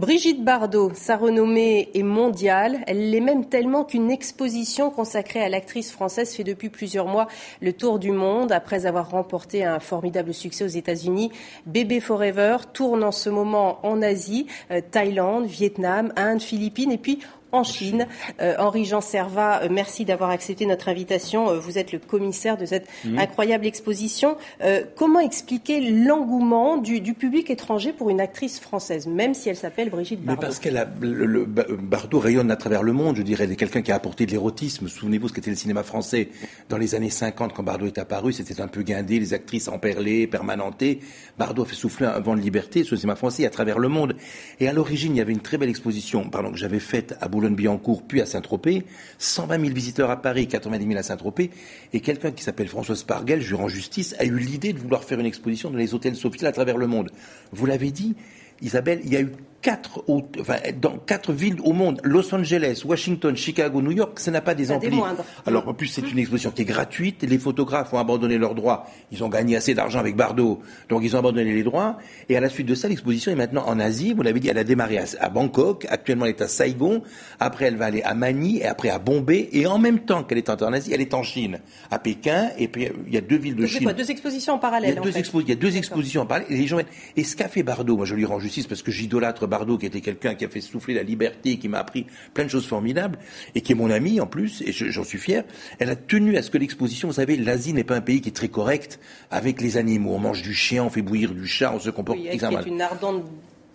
Brigitte Bardot, sa renommée est mondiale. Elle l'est même tellement qu'une exposition consacrée à l'actrice française fait depuis plusieurs mois le tour du monde. Après avoir remporté un formidable succès aux États-Unis, Bébé Forever tourne en ce moment en Asie, Thaïlande, Vietnam, Inde, Philippines et puis en Chine. Henri-Jean Servat, merci d'avoir accepté notre invitation. Vous êtes le commissaire de cette incroyable exposition. Comment expliquer l'engouement du public étranger pour une actrice française, même si elle s'appelle Brigitte Bardot? Mais parce qu'elle a Bardot rayonne à travers le monde, je dirais. Elle est quelqu'un qui a apporté de l'érotisme. Souvenez-vous ce qu'était le cinéma français dans les années 50, quand Bardot est apparu, c'était un peu guindé, les actrices emperlées, permanentées. Bardot a fait souffler un vent de liberté sur le cinéma français à travers le monde. Et à l'origine, il y avait une très belle exposition, que j'avais faite à Boulogne-Billancourt, puis à Saint-Tropez, 120 000 visiteurs à Paris, 90 000 à Saint-Tropez, et quelqu'un qui s'appelle François Spargel, je lui rends justice, a eu l'idée de vouloir faire une exposition dans les hôtels Sofitel à travers le monde. Vous l'avez dit, Isabelle, il y a eu dans 4 villes au monde, Los Angeles, Washington, Chicago, New York, ça n'a pas des amplis. Alors en plus c'est une exposition qui est gratuite, les photographes ont abandonné leurs droits, ils ont gagné assez d'argent avec Bardot, donc ils ont abandonné les droits, et à la suite de ça, l'exposition est maintenant en Asie, vous l'avez dit, elle a démarré à Bangkok, actuellement elle est à Saigon, après elle va aller à Manille, et après à Bombay, et en même temps qu'elle est en Asie, elle est en Chine, à Pékin, et puis il y a 2 villes de Chine. C'est quoi, 2 expositions en parallèle? Il y a deux expositions en parallèle, et les gens, et ce qu'a fait Bardot, moi je lui rends justice parce que j'idolâtre Bardot, qui était quelqu'un qui a fait souffler la liberté, qui m'a appris plein de choses formidables, et qui est mon ami en plus, et j'en suis fier. Elle a tenu à ce que l'exposition, vous savez, l'Asie n'est pas un pays qui est très correct avec les animaux. On mange du chien, on fait bouillir du chat, on se comporte extrêmement mal. Une ardente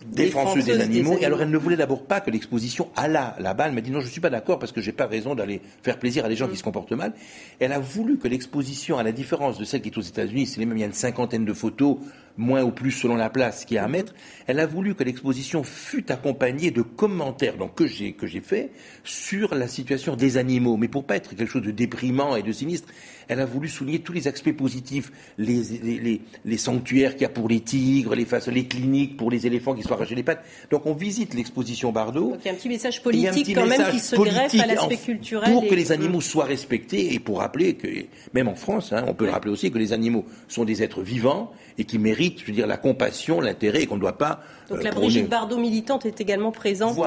défenseuse des animaux. Et alors elle ne voulait d'abord pas que l'exposition allât là-bas. Elle m'a dit non, je ne suis pas d'accord parce que j'ai pas raison d'aller faire plaisir à des gens qui se comportent mal. Elle a voulu que l'exposition, à la différence de celle qui est aux États-Unis, c'est même il y a une 50aine de photos, moins ou plus selon la place qu'il y a à mettre, elle a voulu que l'exposition fût accompagnée de commentaires donc que j'ai fait sur la situation des animaux, mais pour pas être quelque chose de déprimant et de sinistre, elle a voulu souligner tous les aspects positifs, les sanctuaires qu'il y a pour les tigres, les cliniques pour les éléphants qui se sont arrachés les pattes. Donc on visite l'exposition Bardot. Donc il y a un petit message politique quand même qui se greffe à l'aspect culturel. Pour que les animaux soient respectés et pour rappeler que, même en France, on peut le rappeler aussi, que les animaux sont des êtres vivants et qui méritent, je veux dire, la compassion, l'intérêt et qu'on ne doit pas... Donc la Brigitte Bardot militante est également présente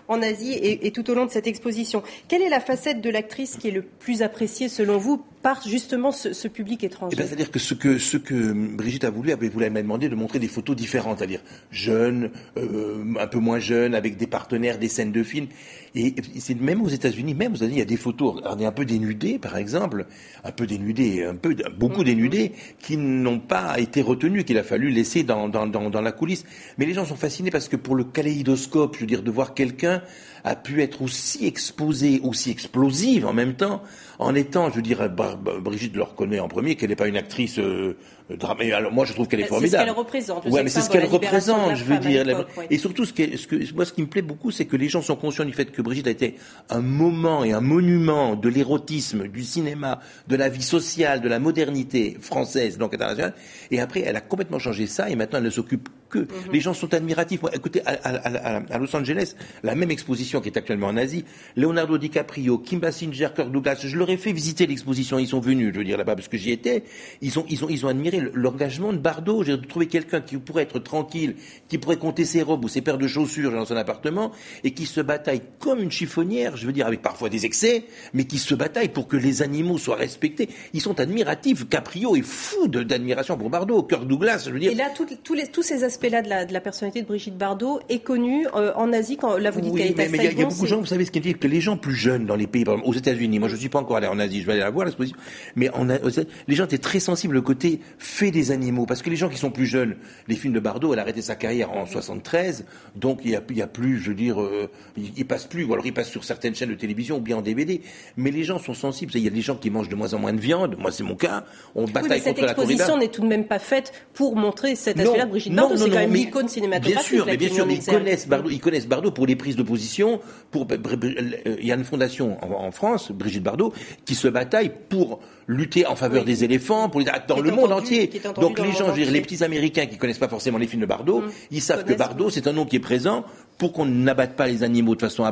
en Asie et tout au long de cette exposition. Quelle est la facette de l'actrice qui est le plus appréciée selon vous par justement ce public étranger? C'est-à-dire que ce que Brigitte a voulu, elle m'a demandé de montrer des photos différentes, c'est-à-dire jeunes, un peu moins jeunes, avec des partenaires, des scènes de films. Et c'est même aux États-Unis, il y a des photos, un peu dénudées par exemple, beaucoup dénudées, qui n'ont pas été retenues, qu'il a fallu laisser dans la coulisse. Mais les gens sont fascinés parce que pour le kaléidoscope, je veux dire, de voir quelqu'un a pu être aussi exposée, aussi explosive en même temps, en étant, je veux dire, Brigitte le reconnaît en premier, qu'elle n'est pas une actrice alors moi je trouve qu'elle est formidable. C'est ce qu'elle représente. Ouais, mais c'est ce qu'elle représente, je veux dire. Et surtout, ce qui me plaît beaucoup, c'est que les gens sont conscients du fait que Brigitte a été un moment et un monument de l'érotisme, du cinéma, de la vie sociale, de la modernité française, donc internationale. Et après, elle a complètement changé ça, et maintenant elle ne s'occupe que. Les gens sont admiratifs. Moi, écoutez, à Los Angeles, la même exposition qui est actuellement en Asie, Leonardo DiCaprio, Kim Basinger, Kirk Douglas, je leur ai fait visiter l'exposition, ils sont venus, je veux dire, là-bas, parce que j'y étais, ils ont admiré l'engagement de Bardot, de trouver quelqu'un qui pourrait être tranquille, qui pourrait compter ses robes ou ses paires de chaussures dans son appartement, et qui se bataille comme une chiffonnière, je veux dire, avec parfois des excès, mais qui se bataille pour que les animaux soient respectés. Ils sont admiratifs. Caprio est fou d'admiration pour Bardot, Kirk Douglas, je veux dire. Et là, tous ces aspects-là de la personnalité de Brigitte Bardot est connue en Asie, quand là vous dites qu'elle est à Saigon. Il y a beaucoup de gens, vous savez ce qu'il dit, que les gens plus jeunes dans les pays, par exemple, aux États-Unis, moi je ne suis pas encore allé en Asie, je vais aller la voir l'exposition, mais les gens étaient très sensibles au côté fait des animaux, parce que les gens qui sont plus jeunes, les films de Bardot, elle a arrêté sa carrière en 73, donc il y a plus, je veux dire, il passe plus, ou alors il passe sur certaines chaînes de télévision ou bien en DVD, mais les gens sont sensibles. Il y a des gens qui mangent de moins en moins de viande, moi c'est mon cas, on bataille contre la corrida. Cette exposition n'est tout de même pas faite pour montrer cet aspect-là de Brigitte Bardot, c'est quand même l'icône cinématographique. Bien sûr, mais ils connaissent Bardot pour les prises de position, il y a une fondation en France, Brigitte Bardot, qui se bataille pour lutter en faveur des éléphants, dans le monde entier. Donc les gens, je veux dire, les petits Américains qui connaissent pas forcément les films de Bardot, ils savent que Bardot, c'est un nom qui est présent pour qu'on n'abatte pas les animaux de façon à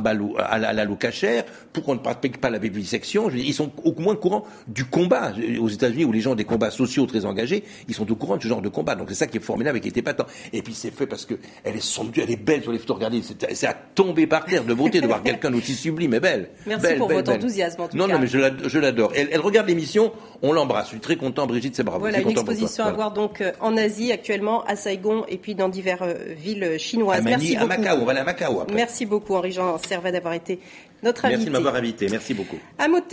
la locachère, pour qu'on ne pratique pas la vivisection. Ils sont au moins au courant du combat. Aux États-Unis, où les gens ont des combats sociaux très engagés, ils sont au courant de ce genre de combat. Donc c'est ça qui est formidable et qui est épatant. Et puis c'est fait parce que elle est somptueuse, elle est belle sur les photos. Regardez, c'est à tomber par terre de beauté de voir quelqu'un d'aussi sublime et belle. Merci pour votre enthousiasme en tout cas. Non, mais je l'adore. Elle regarde l'émission, on l'embrasse. Je suis très content, Brigitte, c'est bravo. Voilà, une exposition à voir donc en Asie actuellement, à Saigon et puis dans diverses villes chinoises. Merci beaucoup. À Macao, on va aller à Macao après. Merci beaucoup Henri-Jean Servat d'avoir été notre invité. Merci de m'avoir invité, merci beaucoup. Un mot de